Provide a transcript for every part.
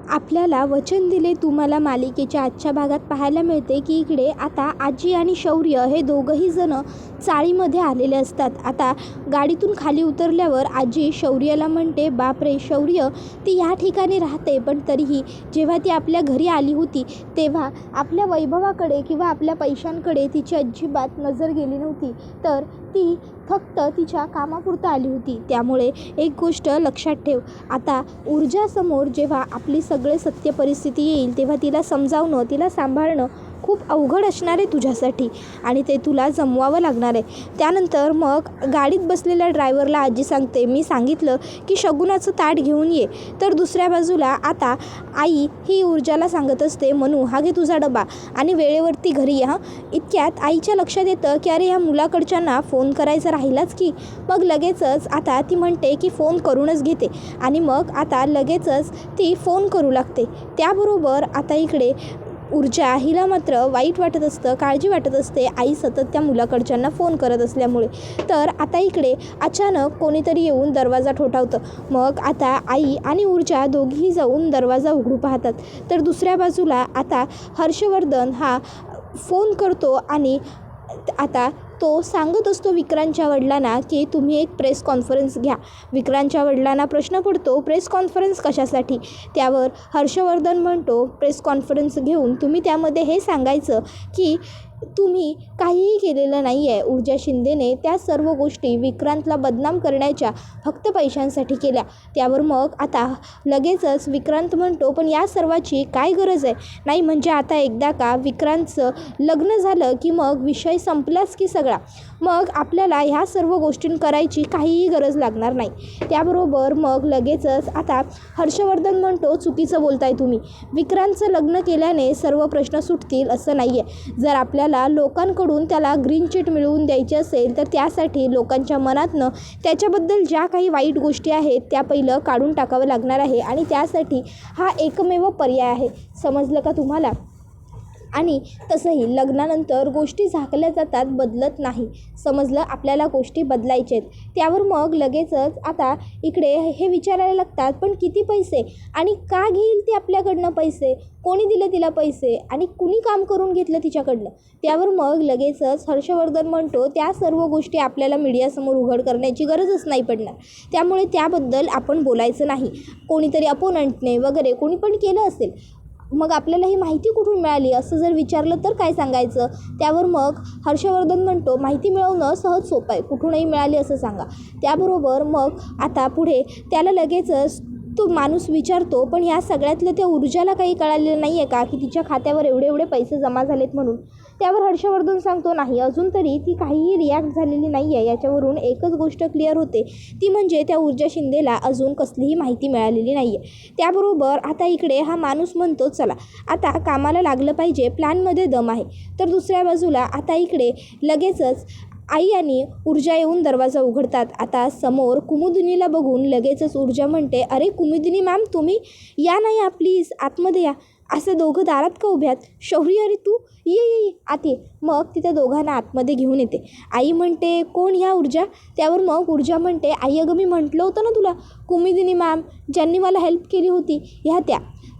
आपल्याला वचन दिले तुम्हाला मालिकेच्या आजच्या भागात पाहायला मिळते की इकडे आता आजी आणि शौर्य हे दोघंही जण चाळीमध्ये आलेले असतात. आता गाडीतून खाली उतरल्यावर आजी शौर्याला म्हणते, बापरे शौर्य, ती या ठिकाणी राहते पण तरीही जेव्हा ती आपल्या घरी आली होती तेव्हा आपल्या वैभवाकडे किंवा आपल्या पैशांकडे तिची अजिबात नजर गेली नव्हती, तर ती फक्त तिच्या कामापुरतं आली होती. त्यामुळे एक गोष्ट लक्षात ठेव, आता ऊर्जासमोर जेव्हा आपली सगळे सत्य परिस्थिती येईल तेव्हा तिला समजावणं, तिला सांभाळणं खूप अवघड असणार आहे तुझ्यासाठी आणि ते तुला जमवावं लागणार आहे. त्यानंतर मग गाडीत बसलेल्या ड्रायव्हरला आजी सांगते, मी सांगितलं की शगुनाचं ताट घेऊन ये. तर दुसऱ्या बाजूला आता आई ही ऊर्जाला सांगत असते, मनू हा घे तुझा डबा आणि वेळेवरती घरी ये. इतक्यात आईच्या लक्षात येतं की अरे ह्या मुलाकडच्यांना फोन करायचा राहिलाच की. मग लगेचच आता ती म्हणते की फोन करूनच घेते आणि मग आता लगेचच ती फोन करू लागते. त्याबरोबर आता इकडे ऊर्जा हिला मात्र वाईट वाटत असतं, काळजी वाटत असते आई सतत त्या मुलाकडच्यांना फोन करत असल्यामुळे. तर आता इकडे अचानक कोणीतरी येऊन दरवाजा ठोठावतं. मग आता आई आणि ऊर्जा दोघीही जाऊन दरवाजा उघडू पाहतात. तर दुसऱ्या बाजूला आता हर्षवर्धन हा फोन करतो आणि आता तो सांगत असतो विक्रांतच्या वडिलांना की तुम्ही एक प्रेस कॉन्फरन्स घ्या. विक्रांतच्या वडिलांना प्रश्न पडतो, प्रेस कॉन्फरन्स कशासाठी? त्यावर हर्षवर्धन म्हणतो, प्रेस कॉन्फरन्स घेऊन तुम्ही त्यामध्ये हे सांगायचं की तुम्ही काहीही केलेलं नाही आहे. ऊर्जा शिंदेने त्या सर्व गोष्टी विक्रांतला बदनाम करण्याच्या फक्त पैशांसाठी केल्या. त्यावर मग आता लगेचच विक्रांत म्हणतो, पण या सर्वाची काय गरज आहे? नाही म्हणजे आता एकदा का विक्रांतचं लग्न झालं की मग विषय संपलाच की सगळा. मग आपल्याला ह्या सर्व गोष्टी करायची काहीही गरज लागणार नाही. त्याबरोबर मग लगेचच आता हर्षवर्धन म्हणतो, चुकीचं बोलताय तुम्ही. विक्रांतचं लग्न केल्याने सर्व प्रश्न सुटतील असं नाही आहे. जर आपल्याला लोकांकडून त्याला ग्रीन चिट मिळवून द्यायची असेल तर त्यासाठी लोकांच्या मनातनं त्याच्याबद्दल ज्या काही वाईट गोष्टी आहेत त्या पहिलं काढून टाकावं लागणार आहे आणि त्यासाठी हा एकमेव पर्याय आहे. समजलं का तुम्हाला? आणि तसंही लग्नानंतर गोष्टी झाकल्या जातात, बदलत नाही. समजलं? आपल्याला गोष्टी बदलायच्या आहेत. त्यावर मग लगेचच आता इकडे हे विचारायला लागतात, पण किती पैसे आणि का घेईल ती आपल्याकडनं पैसे? कोणी दिले तिला पैसे आणि कुणी काम करून घेतलं तिच्याकडनं? त्यावर मग लगेचच हर्षवर्धन म्हणतो, त्या सर्व गोष्टी आपल्याला मीडियासमोर उघड करण्याची गरजच नाही पडणार. त्यामुळे त्याबद्दल आपण बोलायचं नाही. कोणीतरी अपोनंटने वगैरे कोणी पण केलं असेल, मग आपल्याला ही माहिती कुठून मिळाली असं जर विचारलं तर काय सांगायचं? त्यावर मग हर्षवर्धन म्हणतो, माहिती मिळवणं सहज सोपं आहे, कुठूनही मिळाली असं सांगा. त्याबरोबर मग आता पुढे त्याला लगेचच तो माणूस विचारतो, पण ह्या सगळ्यातलं त्या ऊर्जाला काही कळालेलं नाही आहे का की तिच्या खात्यावर एवढे एवढे पैसे जमा झालेत म्हणून? त्यावर हर्षवर्धन सांगतो, नाही, अजून तरी ती काहीही रिॲक्ट झालेली नाही आहे. याच्यावरून एकच गोष्ट क्लिअर होते, ती म्हणजे त्या ऊर्जा शिंदेला अजून कसलीही माहिती मिळालेली नाही आहे. त्याबरोबर आता इकडे हा माणूस म्हणतो, चला आता कामाला लागलं पाहिजे, प्लॅनमध्ये दम आहे. तर दुसऱ्या बाजूला आता इकडे लगेचच आई आणि ऊर्जा येऊन दरवाजा उघडतात. आता समोर कुमुदिनीला बघून लगेचच ऊर्जा म्हणते, अरे कुमुदिनी मॅम, तुम्ही या ना, या प्लीज आतमध्ये या. असं दोघं दारात का उभ्यात? शौर्य, अरे तू ये ये ये आत ये. मग तिथं दोघांना आतमध्ये घेऊन येते. आई म्हणते, कोण ह्या ऊर्जा? त्यावर मग ऊर्जा म्हणते, आई अगं मी म्हटलं होतं ना तुला, कुमुदिनी मॅम ज्यांनी मला हेल्प केली होती ह्या त्या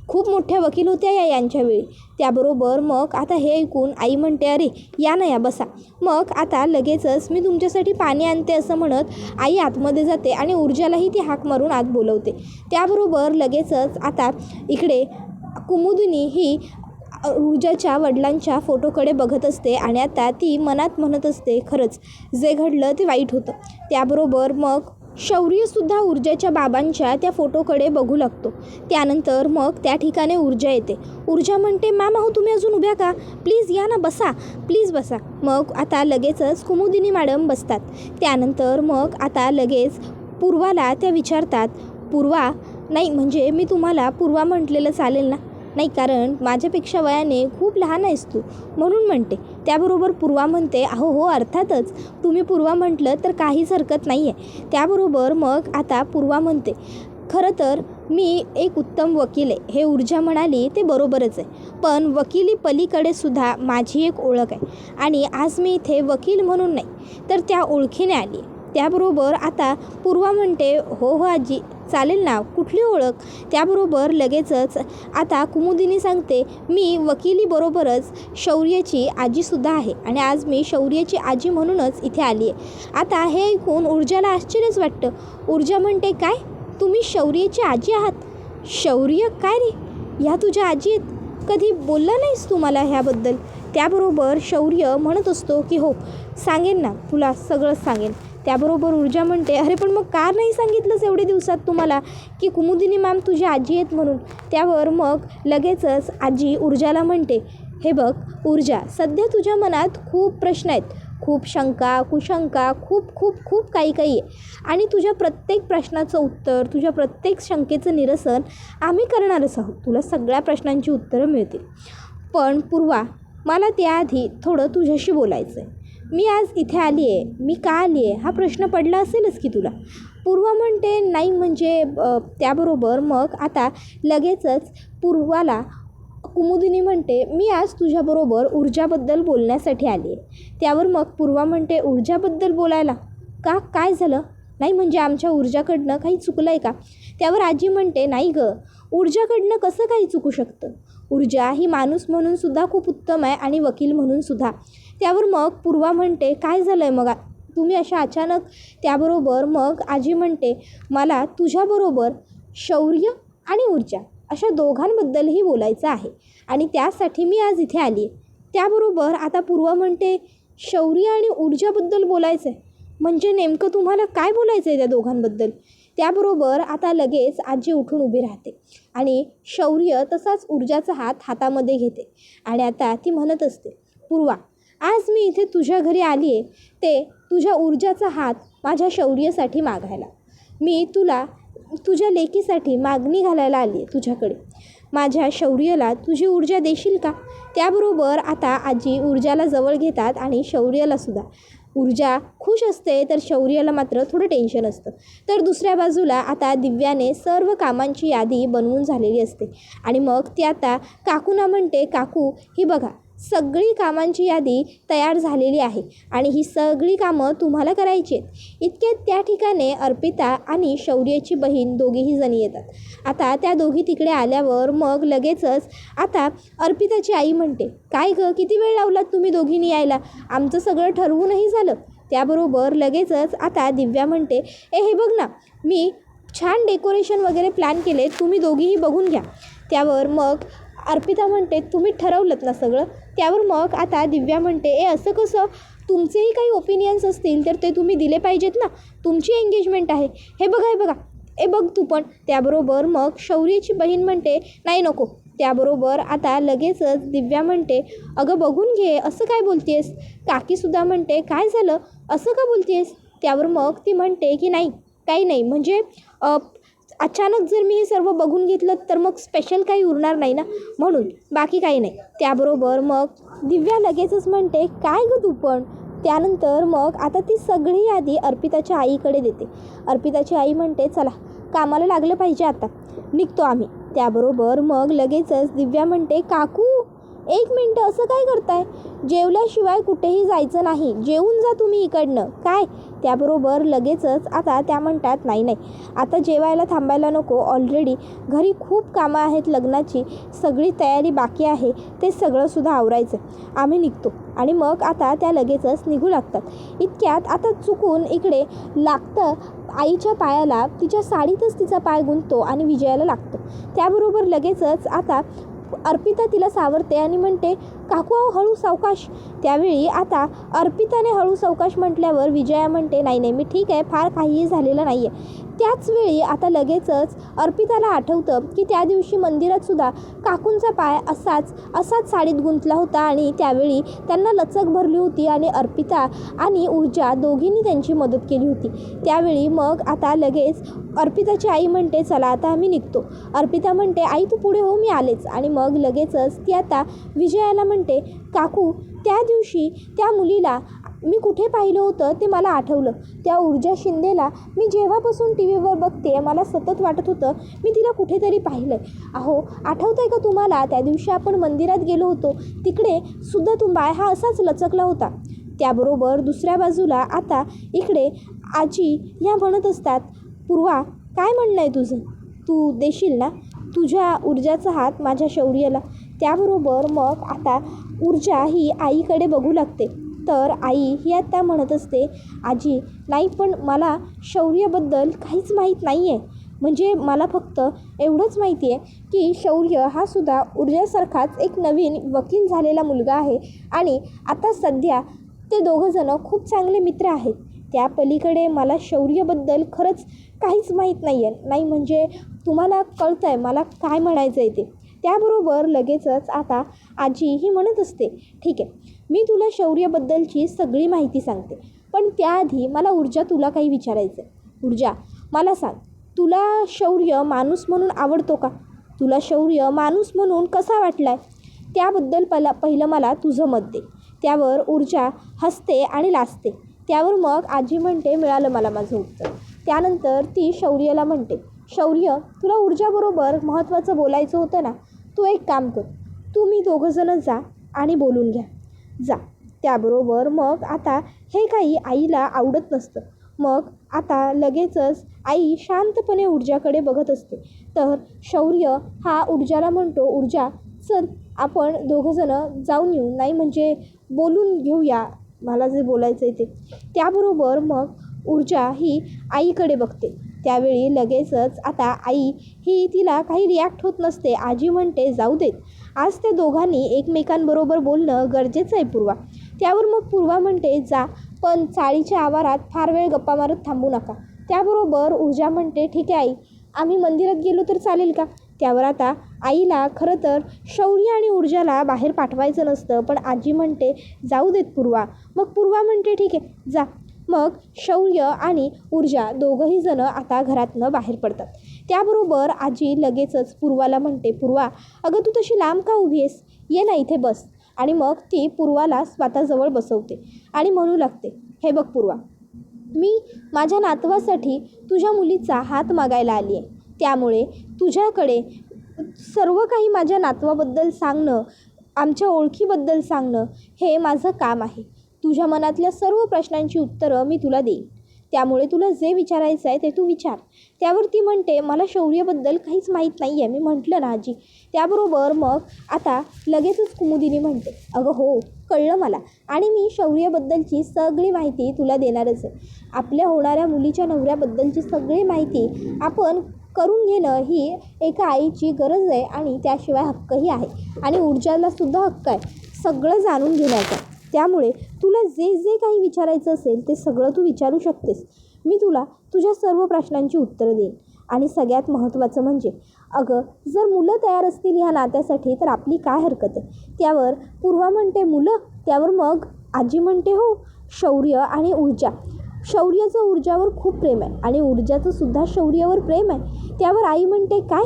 खूप मोठ्या वकील होत्या यांच्या वेळी. त्याबरोबर मग आता हे ऐकून आई म्हणते, अरे या ना, या बसा. मग आता लगेचच मी तुमच्यासाठी पाणी आणते असं म्हणत आई आतमध्ये जाते आणि ऊर्जालाही ती हाक मारून आत बोलवते. त्याबरोबर लगेचच आता इकडे कुमुदिनी ही ऊर्जाच्या वडिलांच्या फोटोकडे बघत असते आणि आता ती मनात म्हणत असते, खरंच जे घडलं ते वाईट होतं. त्याबरोबर मग शौर्यसुद्धा ऊर्जाच्या बाबांच्या त्या फोटोकडे बघू लागतो. त्यानंतर मग त्या ठिकाणी ऊर्जा येते. ऊर्जा म्हणते, मॅम अहो तुम्ही अजून उभ्या का? प्लीज या ना, बसा, प्लीज बसा. मग आता लगेचच कुमुदिनी मॅडम बसतात. त्यानंतर मग आता लगेच पूर्वाला त्या विचारतात, पूर्वा, नाही म्हणजे मी तुम्हाला पूर्वा म्हटलेलं चालेल ना? नाही, कारण माझ्यापेक्षा वयाने खूप लहान आहेस तू म्हणून म्हणते. त्याबरोबर पूर्वा म्हणते, अहो हो अर्थातच, तुम्ही पूर्वा म्हटलं तर काहीच हरकत नाही आहे. त्याबरोबर मग आता पूर्वा म्हणते, खरं तर मी एक उत्तम वकील आहे. हे ऊर्जा म्हणाली ते बरोबरच आहे, पण वकिली पलीकडे सुद्धा माझी एक ओळख आहे आणि आज मी इथे वकील म्हणून नाही तर त्या ओळखीने आली. त्याबरोबर आता पूर्वा म्हणते, हो हो आजी, चालेल ना, कुठली ओळख? त्याबरोबर लगेचच आता कुमुदिनी सांगते, मी वकिलीबरोबरच शौर्याची आजीसुद्धा आहे आणि आज मी शौर्याची आजी म्हणूनच इथे आली आहे. आता हे ऐकून ऊर्जाला आश्चर्यच वाटतं. ऊर्जा म्हणते, काय? तुम्ही शौर्याची आजी आहात? शौर्य काय रे? ह्या तुझ्या आजी आहेत? कधी बोलला नाहीस तू मला ह्याबद्दल? त्याबरोबर शौर्य म्हणत असतो की हो, सांगेन ना, तुला सगळंच सांगेन. त्याबरोबर ऊर्जा म्हणते, अरे पण मग का नाही सांगितलंस एवढे दिवसात तुम्हाला की कुमुदिनी मॅम तुझी आजी आहेत म्हणून? त्यावर मग लगेचच आजी ऊर्जाला म्हणते, हे बघ ऊर्जा, सध्या तुझ्या मनात खूप प्रश्न आहेत, खूप शंका कुशंका, खूप खूप खूप काही आहे आणि तुझ्या प्रत्येक प्रश्नाचं उत्तर, तुझ्या प्रत्येक शंकेचं निरसन आम्ही करणारच आहोत. तुला सगळ्या प्रश्नांची उत्तरं मिळतील. पण पूर्वा, मला त्याआधी थोडं तुझ्याशी बोलायचं आहे. मी आज इथे आली आहे, मी का आली आहे हा प्रश्न पडला असेलच की तुला. पूर्वा म्हणते, नाही म्हणजे त्याबरोबर मग आता लगेचच पूर्वाला कुमुदिनी म्हणते, मी आज तुझ्याबरोबर ऊर्जाबद्दल बोलण्यासाठी आली आहे. त्यावर मग पूर्वा म्हणते, ऊर्जाबद्दल बोलायला का? काय झालं? नाही म्हणजे आमच्या ऊर्जाकडनं काही चुकलं आहे का? त्यावर आजी म्हणते, नाही गं, ऊर्जाकडनं कसं काही चुकू शकतं? ऊर्जा ही माणूस म्हणून सुद्धा खूप उत्तम आहे आणि वकील म्हणून सुद्धा. त्यावर मग पूर्वा म्हणते, काय झालं आहे मग तुम्ही अशा अचानक? त्याबरोबर मग आजी म्हणते, मला तुझ्याबरोबर शौर्य आणि ऊर्जा अशा दोघांबद्दलही बोलायचं आहे आणि त्यासाठी मी आज इथे आली आहे. त्याबरोबर आता पूर्वा म्हणते, शौर्य आणि ऊर्जाबद्दल बोलायचं आहे म्हणजे नेमकं तुम्हाला काय बोलायचं आहे त्या दोघांबद्दल? त्याबरोबर आता लगेच आजी उठून उभी राहते आणि शौर्य तसाच ऊर्जाचा हात हातामध्ये घेते आणि आता ती म्हणत असते, पूर्वा, आज मी इथे तुझ्या घरी आली आहे ते तुझ्या ऊर्जाचा हात माझ्या शौर्यासाठी मागायला. मी तुला तुझ्या लेकीसाठी मागणी घालायला आली आहे तुझ्याकडे. माझ्या शौर्याला तुझी ऊर्जा देशील का? त्याबरोबर आता आजी ऊर्जाला जवळ घेतात आणि शौर्यालासुद्धा. ऊर्जा खुश असते तर शौर्याला मात्र थोडं टेन्शन असतं. तर दुसऱ्या बाजूला आता दिव्याने सर्व कामांची यादी बनवून झालेली असते आणि मग ती आता काकूंना म्हणते, काकू ही बघा, सगळी कामांची यादी तयार झालेली आहे आणि ही सगळी कामं तुम्हाला करायची आहेत. इतक्यात त्या ठिकाणी अर्पिता आणि शौर्याची बहीण दोघीही जणी येतात. आता त्या दोघी तिकडे आल्यावर मग लगेचच आता अर्पिताची आई म्हणते, काय गं, किती वेळ लावलात तुम्ही दोघींनी यायला? आमचं सगळं ठरवूनही झालं. त्याबरोबर लगेचच आता दिव्या म्हणते, हे बघ ना, मी छान डेकोरेशन वगैरे प्लॅन केले, तुम्ही दोघीही बघून घ्या. त्यावर मग अर्पिता म्हणते, तुम्ही ठरवलंत ना सगळं? त्यावर मग आता दिव्या म्हणते, असं कसं? तुमचेही काही ओपिनियन्स असतील तर ते तुम्ही दिले पाहिजेत ना, तुमची एंगेजमेंट आहे. हे बघा, बघ तू पण. त्याबरोबर मग शौर्याची बहीण म्हणते, नाही नको. त्याबरोबर आता लगेचच दिव्या म्हणते, अगं बघून घे, असं काय बोलतेस? काकीसुद्धा म्हणते, काय झालं, असं का बोलतेस? त्यावर मग ती म्हणते की नाही, काही नाही, म्हणजे अचानक जर मी हे सर्व बघून घेतलं तर मग स्पेशल काही उरणार नाही ना, म्हणून, बाकी काही नाही. त्याबरोबर मग दिव्या लगेचच म्हणते, काय गं तू पण? त्यानंतर मग आता ती सगळी यादी अर्पिताच्या आईकडे देते. अर्पिताची आई म्हणते, चला कामाला लागलं पाहिजे, आता निघतो आम्ही. त्याबरोबर मग लगेचच दिव्या म्हणते, काकू एक मिनटं, असं काय करताय? जेवल्याशिवाय कुठेही जायचं नाही, जेवून जा तुम्ही इकडनं. काय? त्याबरोबर लगेचच आता त्या म्हणतात, नाही, आता जेवायला थांबायला नको, ऑलरेडी घरी खूप कामं आहेत, लग्नाची सगळी तयारी बाकी आहे, ते सगळंसुद्धा आवरायचं. आम्ही निघतो. आणि मग आता त्या लगेचच निघू लागतात. इतक्यात आता चुकून इकडे लागतं आईच्या पायाला, तिच्या साडीतच तिचा पाय गुंततो आणि विजयाला लागतो. त्याबरोबर लगेचच आता अर्पिता तिला सावरते आणि म्हणते, काकू हळू सावकाश. त्यावेळी आता अर्पिताने हळू सावकाश म्हटल्यावर विजया म्हणते, नाही, मी ठीक आहे, फार काहीही झालेलं नाही आहे. त्याच वेळी आता लगेचच अर्पिताला आठवतं की त्या दिवशी मंदिरातसुद्धा काकूंचा पाय असाच साडीत गुंतला होता आणि त्यावेळी त्यांना लचक भरली होती आणि अर्पिता आणि ऊर्जा दोघींनी त्यांची मदत केली होती. त्यावेळी मग आता लगेच अर्पिताची आई म्हणते, चला आता आम्ही निघतो. अर्पिता म्हणते, आई तू पुढे हो, मी आलेच. आणि मग लगेचच ती आता विजयाला म्हणते, काकू त्या दिवशी त्या मुलीला मी कुठे पाहिलं होतं ते मला आठवलं. त्या ऊर्जा शिंदेला मी जेव्हापासून टी व्हीवर बघते मला सतत वाटत होतं मी तिला कुठेतरी पाहिलं आहे. अहो आठवतं आहे का तुम्हाला, त्या दिवशी आपण मंदिरात गेलो होतो, तिकडे सुद्धा पाय हा असाच लचकला होता. त्याबरोबर दुसऱ्या बाजूला आता इकडे आजी ह्या म्हणत असतात, पूर्वा काय म्हणणं आहे तुझं? तू देशील ना तुझ्या ऊर्जाचा हात माझ्या शौर्याला? त्याबरोबर मग आता ऊर्जा ही आईकडे बघू लागते. तर आई ही आता म्हणत असते, आजी नाही, पण मला शौर्याबद्दल काहीच माहीत नाही आहे. म्हणजे मला फक्त एवढंच माहिती आहे की शौर्य हा सुद्धा ऊर्जासारखाच एक नवीन वकील झालेला मुलगा आहे आणि आता सध्या ते दोघंजणं खूप चांगले मित्र आहेत. त्या पलीकडे मला शौर्यबद्दल खरंच काहीच माहीत नाही आहे. नाही म्हणजे तुम्हाला कळतं आहे मला काय म्हणायचं आहे ते. त्याबरोबर लगेचच आता आजी ही म्हणत असते, ठीक आहे, मी तुला शौर्यबद्दलची सगळी माहिती सांगते, पण त्याआधी मला ऊर्जा तुला काही विचारायचं आहे. ऊर्जा, मला सांग, तुला शौर्य माणूस म्हणून आवडतो का? तुला शौर्य माणूस म्हणून कसा वाटला आहे त्याबद्दल पहिलं मला तुझं मत दे. त्यावर ऊर्जा हसते आणि लाजते. त्यावर मग आजी म्हणते, मिळालं मला माझं उत्तर. त्यानंतर ती शौर्याला म्हणते, शौर्य, तुला ऊर्जाबरोबर महत्त्वाचं बोलायचं होतं ना, तू एक काम कर, तुम्ही दोघंजणं जा आणि बोलून घ्या, जा. त्याबरोबर मग आता हे काही आईला आवडत नसतं. मग आता लगेचच आई शांतपणे ऊर्जाकडे बघत असते. तर शौर्य हा ऊर्जाला म्हणतो, ऊर्जा चल आपण दोघंजणं जाऊन येऊ, नाही म्हणजे बोलून घेऊया मला जे बोलायचं आहे ते. त्याबरोबर मग ऊर्जा ही आईकडे बघते. त्यावेळी लगेचच आता आई ही तिला काही रिॲक्ट होत नसते. आजी म्हणते, जाऊ देत, आज त्या दोघांनी एकमेकांबरोबर बोलणं गरजेचं आहे पूर्वा. त्यावर मग पूर्वा म्हणते, जा, पण चाळीच्या आवारात फार वेळ गप्पा मारत थांबू नका. त्याबरोबर ऊर्जा म्हणते, ठीक आहे आई, आम्ही मंदिरात गेलो तर चालेल का? त्यावर आता आईला खरं तर शौर्य आणि ऊर्जाला बाहेर पाठवायचं नसतं, पण आजी म्हणते, जाऊ देत पूर्वा. मग पूर्वा म्हणते, ठीक आहे, जा. मग शौर्य आणि ऊर्जा दोघंही जणं आता घरातनं बाहेर पडतात. त्याबरोबर आजी लगेचच पूर्वाला म्हणते, पूर्वा, अगं तू तशी लांब का उभी आहेस? ये ना इथे बस. आणि मग ती पूर्वाला स्वतःजवळ बसवते आणि म्हणू लागते, हे बघ पूर्वा, मी माझ्या नातवासाठी तुझ्या मुलीचा हात मागायला आली आहे. त्यामुळे तुझ्याकडे सर्व काही माझ्या नातवाबद्दल सांगणं, आमच्या ओळखीबद्दल सांगणं हे माझं काम आहे. तुझ्या मनातल्या सर्व प्रश्नांची उत्तरं मी तुला देईन. त्यामुळे तुला जे विचारायचं आहे ते तू विचार. त्यावर ती म्हणते, मला शौर्यबद्दल काहीच माहीत नाही आहे, मी म्हटलं ना आजी. त्याबरोबर मग आता लगेचच कुमुदिनी म्हणते, अगं हो, कळलं मला, आणि मी शौर्यबद्दलची सगळी माहिती तुला देणारच आहे. आपल्या होणाऱ्या मुलीच्या नवऱ्याबद्दलची सगळी माहिती आपण करून घेणं ही एका आईची गरज आहे आणि त्याशिवाय हक्कही आहे. आणि ऊर्जालासुद्धा हक्क आहे सगळं जाणून घेण्याचा. त्यामुळे तुला जे जे काही विचारायचं असेल ते सगळं तू विचारू शकतेस. मी तुला तुझ्या सर्व प्रश्नांची उत्तरं देईन. आणि सगळ्यात महत्त्वाचं म्हणजे, अगं जर मुलं तयार असतील ह्या नात्यासाठी तर आपली काय हरकत आहे? त्यावर पूर्वा म्हणते, मुलं? त्यावर मग आजी म्हणते, हो, शौर्य आणि ऊर्जा. शौर्याचं ऊर्जावर खूप प्रेम आहे आणि ऊर्जाचं सुद्धा शौर्यावर प्रेम आहे. त्यावर आई म्हणते, काय?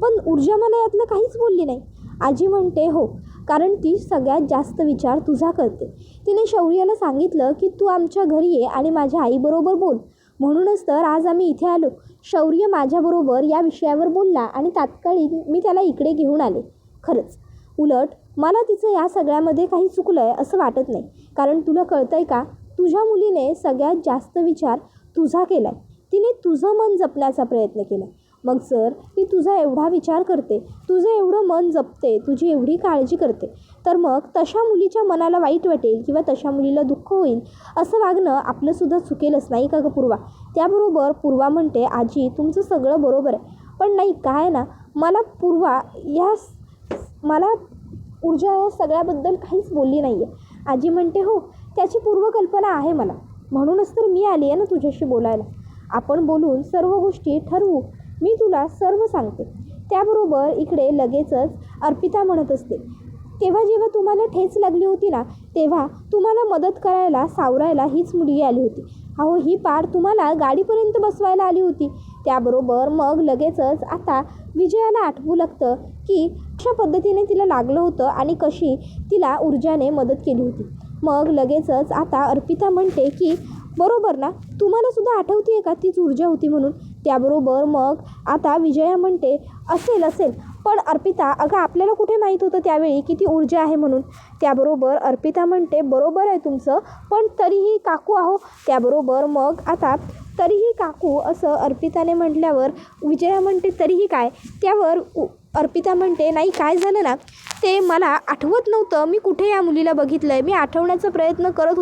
पण ऊर्जा मला यातलं काहीच बोलली नाही. आजी म्हणते, हो, कारण ती सगळ्यात जास्त विचार तुझा करते. तिने शौर्याला सांगितलं की तू आमच्या घरी ये आणि माझ्या आईबरोबर बोल. म्हणूनच तर आज आम्ही इथे आलो. शौर्य माझ्याबरोबर या विषयावर बोलला आणि तात्काळ मी त्याला इकडे घेऊन आले. खरंच, उलट मला तिचं या सगळ्यामध्ये काही चुकलं आहे असं वाटत नाही. कारण तुला कळतं आहे का, तुझ्या मुलीने सगळ्यात जास्त विचार तुझा केला आहे. तिने तुझं मन जपण्याचा प्रयत्न केला. मग जर ती तुझा एवढा विचार करते, तुझं एवढं मन जपते, तुझी एवढी काळजी करते, तर मग तशा मुलीच्या मनाला वाईट वाटेल किंवा तशा मुलीला दुःख होईल असं वागणं आपलंसुद्धा चुकेलच, नाही का गं पूर्वा? त्याबरोबर पूर्वा म्हणते, आजी तुमचं सगळं बरोबर आहे, पण नाही काय ना, मला ऊर्जा या सगळ्याबद्दल काहीच बोलली नाही आहे. आजी म्हणते, हो, त्याची पूर्वकल्पना आहे मला, म्हणूनच तर मी आली आहे ना तुझ्याशी बोलायला. आपण बोलून सर्व गोष्टी ठरवू, मी तुला सर्व सांगते. त्याबरोबर इकडे लगेचच अर्पिता म्हणत असते, तेव्हा जेव्हा तुम्हाला ठेच लागली होती ना, तेव्हा तुम्हाला मदत करायला सावरायला हीच मुलगी आली होती. अहो, ही पार तुम्हाला गाडीपर्यंत बसवायला आली होती. त्याबरोबर मग लगेचच आता विजयाला आठवू लागतं की कशा पद्धतीने तिला लागलं होतं आणि कशी तिला ऊर्जाने मदत केली होती. मग लगेचच आता अर्पिता म्हणते की बरोबर ना, तुम्हालासुद्धा आठवते आहे का तीच ऊर्जा होती म्हणून? त्याबरोबर मग आता विजया म्हणते, असेल, पण अर्पिता, अगं आपल्याला कुठे माहीत होतं त्यावेळी की ती ऊर्जा आहे म्हणून? त्याबरोबर अर्पिता म्हणते, बरोबर आहे तुमचं, पण तरीही काकू आहो. त्याबरोबर मग आता तरीही काकू असं अर्पिताने म्हटल्यावर विजया म्हणते तरीही काय. त्यावर अर्पिता म्हणते नाही काय झालं ना ते मला आठवत नव्हतं. मी कुठे या मुलीला बघितलं आहे. मी आठवण्याचा प्रयत्न करत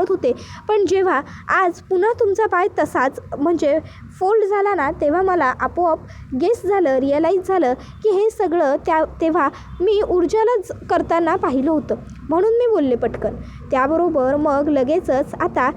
होते पण जेव्हा आज पुन्हा तुमचा पाय तसाच म्हणजे फोल्ड झाला ना तेव्हा मला आपोआप गेस झालं, रिअलाईज झालं की हे सगळं तेव्हा मी ऊर्जालाच करताना पाहिलं होतं म्हणून मी बोलले पटकन. त्याबरोबर मग लगेचच आता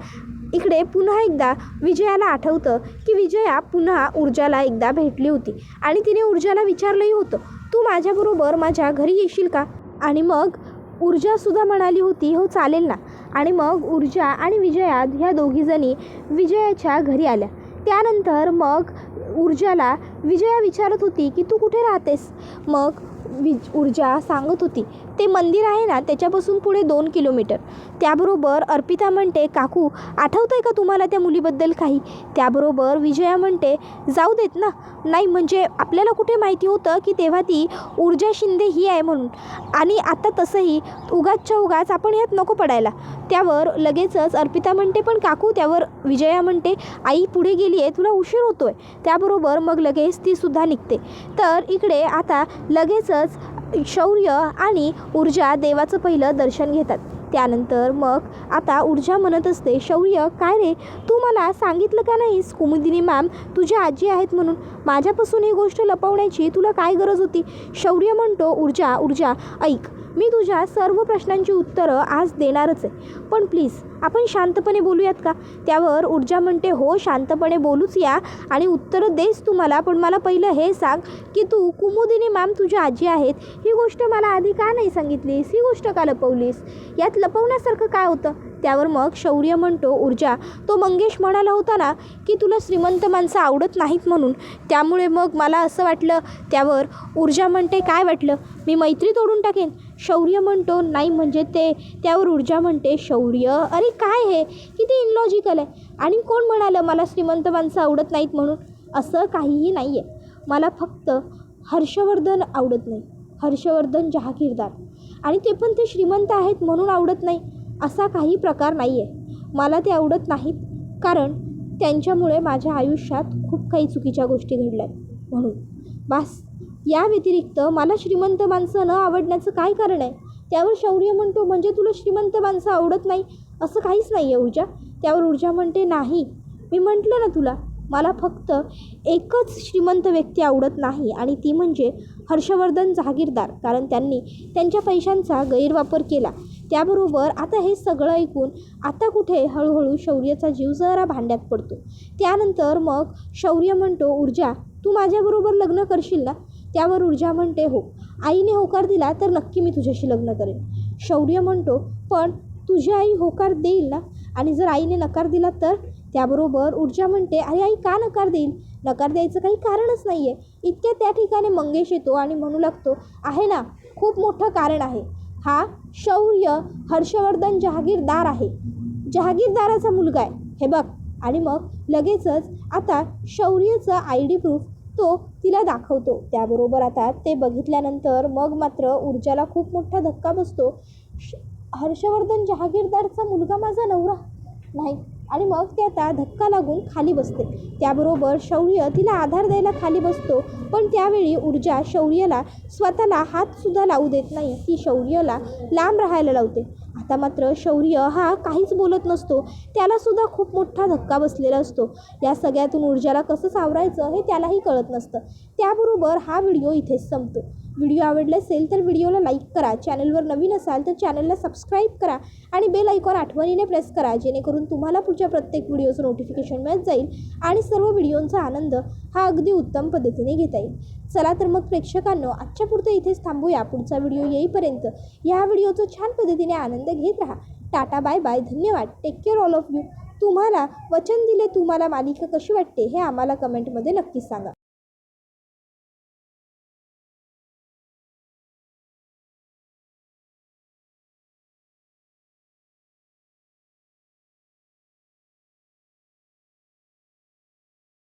इकडे पुन्हा एकदा विजयाला आठवतं की विजया पुन्हा ऊर्जाला एकदा भेटली होती आणि तिने ऊर्जाला विचारलंही होतं तू माझ्याबरोबर माझ्या घरी येशील का. आणि मग ऊर्जासुद्धा म्हणाली होती हो चालेल ना. आणि मग ऊर्जा आणि विजया ह्या दोघीजणी विजयाच्या घरी आल्या. त्यानंतर मग ऊर्जाला विजया विचारत होती की तू कुठे राहतेस. मग ऊर्जा सांगत होती ते मंदिर आहे ना त्याच्यापासून पुढे 2 किलोमीटर. त्याबरोबर अर्पिता म्हणते काकू आठवतं आहे का तुम्हाला त्या मुलीबद्दल काही. त्याबरोबर विजया म्हणते जाऊ देत ना. नाही म्हणजे आपल्याला कुठे माहिती होतं की तेव्हा ती ऊर्जा शिंदे ही आहे म्हणून. आणि आता तसंही उगाचच्या उगाच आपण ह्यात नको पडायला. त्यावर लगेचच अर्पिता म्हणते पण काकू. त्यावर विजया म्हणते आई पुढे गेली आहे तुला उशीर होतो आहे. त्याबरोबर मग लगेच तीसुद्धा निघते. तर इकडे आता लगेचच शौर्य आणि ऊर्जा देवाचं पहिलं दर्शन घेतात. त्यानंतर मग आता ऊर्जा म्हणत असते शौर्य काय रे तू मला सांगितलं का नाहीस कुमुदिनी मॅम तुझ्या आजी आहेत म्हणून. माझ्यापासून ही गोष्ट लपवण्याची तुला काय गरज होती. शौर्य म्हणतो ऊर्जा ऐक मी तुझ्या सर्व प्रश्नांची उत्तरं आज देणारच आहे पण प्लीज आपण शांतपणे बोलूयात का. त्यावर ऊर्जा म्हणते हो शांतपणे बोलूच या आणि उत्तरं देस तू मला पण मला पहिलं हे सांग की तू कुमुदिनी मॅम तुझ्या आजी आहेत ही गोष्ट मला आधी का नाही सांगितलीस. ही गोष्ट का लपवलीस. यात लपवण्यासारखं काय होतं. त्यावर मग शौर्य म्हणतो ऊर्जा तो मंगेश म्हणाला होता ना की तुला श्रीमंत माणसं आवडत नाहीत म्हणून त्यामुळे मग मला असं वाटलं. त्यावर ऊर्जा म्हणते काय वाटलं मी मैत्री तोडून टाकेन. शौर्य म्हणतो नाही म्हणजे ते. त्यावर ऊर्जा म्हणते शौर्य अरे काय हे किती इनलॉजिकल आहे. आणि कोण म्हणालं मला श्रीमंत माणसं आवडत नाहीत म्हणून. असं काहीही नाही आहे. मला फक्त हर्षवर्धन आवडत नाही. हर्षवर्धन जहागीरदार आणि ते पण ते श्रीमंत आहेत म्हणून आवडत नाही असा काही प्रकार नाही आहे. मला ते आवडत नाहीत कारण त्यांच्यामुळे माझ्या आयुष्यात खूप काही चुकीच्या गोष्टी घडल्यात म्हणून बस. या व्यतिरिक्त मला श्रीमंत माणसं न आवडण्याचं काय कारण आहे. त्यावर शौर्य म्हणतो म्हणजे तुला श्रीमंत माणसं आवडत नाही असं काहीच नाही आहे ऊर्जा. त्यावर ऊर्जा म्हणते नाही मी म्हटलं ना तुला मला फक्त एकच श्रीमंत व्यक्ती आवडत नाही आणि ती म्हणजे हर्षवर्धन जहागीरदार कारण त्यांनी त्यांच्या पैशांचा गैरवापर केला. त्याबरोबर आता हे सगळं ऐकून आता कुठे हळूहळू शौर्याचा जीव जरा भांड्यात पडतो. त्यानंतर मग शौर्य म्हणतो ऊर्जा तू माझ्याबरोबर लग्न करशील ना. त्यावर ऊर्जा म्हणते हो आईने होकार दिला तर नक्की मी तुझ्याशी लग्न करेन. शौर्य म्हणतो पण तुझी आई होकार देईल ना आणि जर आईने नकार दिला तर. त्याबरोबर ऊर्जा म्हणते अरे आई का नकार देईल. नकार द्यायचं काही कारणच नाही आहे. इतक्या त्या ठिकाणी मंगेश येतो आणि म्हणू लागतो आहे ना खूप मोठं कारण आहे. हा शौर्य हर्षवर्धन जहागीरदार आहे. जहागीरदाराचा मुलगा आहे हे बघ. आणि मग लगेचच आता शौर्याचा ID प्रूफ तो तिला दाखवतो. त्याबरोबर आता ते बघितल्यानंतर मग मात्र ऊर्जाला खूप मोठा धक्का बसतो. हर्षवर्धन जहागीरदारचा मुलगा माझा नवरा नाही. आणि मग ते आता धक्का लागून खाली बसते. त्याबरोबर शौर्य तिला आधार द्यायला खाली बसतो पण त्यावेळी ऊर्जा शौर्याला स्वतःला हातसुद्धा लावू देत नाही. ती शौर्याला लांब राहायला लावते. आता मात्र शौर्य हा काहीच बोलत नसतो. त्यालासुद्धा खूप मोठा धक्का बसलेला असतो. या सगळ्यातून ऊर्जाला कसं सावरायचं हे त्यालाही कळत नसतं. त्याबरोबर हा व्हिडिओ इथेच संपतो. व्हिडिओ आवडला असेल तर व्हिडिओला लाईक करा. चॅनलवर नवीन असाल तर चॅनलला सबस्क्राईब करा आणि बेल आयकॉन आठवणीने प्रेस करा जेणेकरून तुम्हाला पुढच्या प्रत्येक व्हिडिओचं नोटिफिकेशन मिळत जाईल आणि सर्व व्हिडिओंचा आनंद हा अगदी उत्तम पद्धतीने घेता येईल. चला तर मग प्रेक्षकांनो आजच्या पुरतं इथेच थांबूया. पुढचा व्हिडिओ येईपर्यंत या व्हिडिओचा छान पद्धतीने आनंद घेत राहा. टाटा बाय बाय धन्यवाद. Take care all of you. तुम्हाला वचन दिले तुम्हाला मालिका कशी वाटते हे आम्हाला कमेंटमध्ये नक्की सांगा.